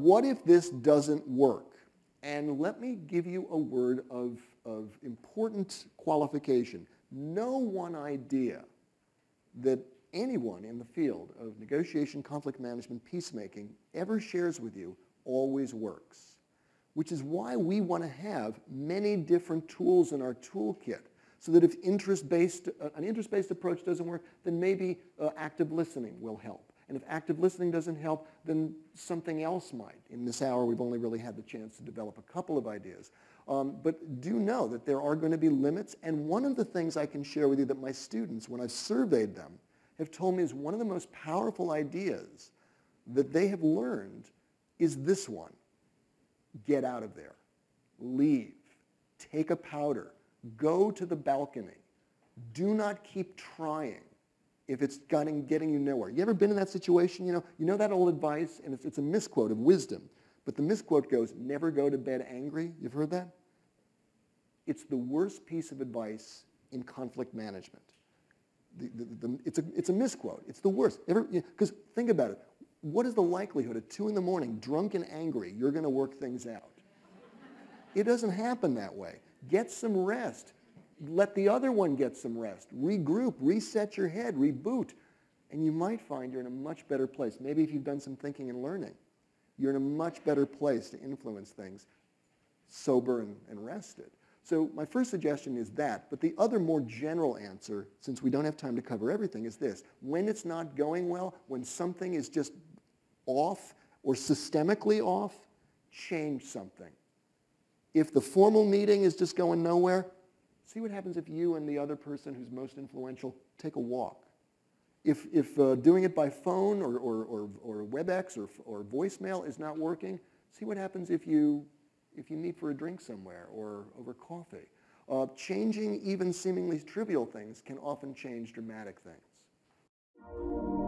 what if this doesn't work? And let me give you a word of important qualification. No one idea that anyone in the field of negotiation, conflict management, peacemaking ever shares with you always works, which is why we want to have many different tools in our toolkit, so that if an interest-based approach doesn't work, then maybe active listening will help. And if active listening doesn't help, then something else might. In this hour, we've only really had the chance to develop a couple of ideas. But do know that there are going to be limits. And one of the things I can share with you that my students, when I've surveyed them, have told me is one of the most powerful ideas that they have learned is this one. Get out of there. Leave. Take a powder. Go to the balcony. Do not keep trying if it's getting you nowhere. You ever been in that situation? You know that old advice, and it's a misquote of wisdom, but the misquote goes, never go to bed angry. You've heard that? It's the worst piece of advice in conflict management. It's a misquote. It's the worst. Because think about it. What is the likelihood at 2 in the morning, drunk and angry, you're going to work things out? It doesn't happen that way. Get some rest. Let the other one get some rest. Regroup, reset your head, reboot, and you might find you're in a much better place. Maybe if you've done some thinking and learning, you're in a much better place to influence things, sober and rested. So my first suggestion is that, but the other more general answer, since we don't have time to cover everything, is this. When it's not going well, when something is just off or systemically off, change something. If the formal meeting is just going nowhere, see what happens if you and the other person who's most influential take a walk. If doing it by phone or WebEx or voicemail is not working, see what happens if you meet for a drink somewhere or over coffee. Changing even seemingly trivial things can often change dramatic things.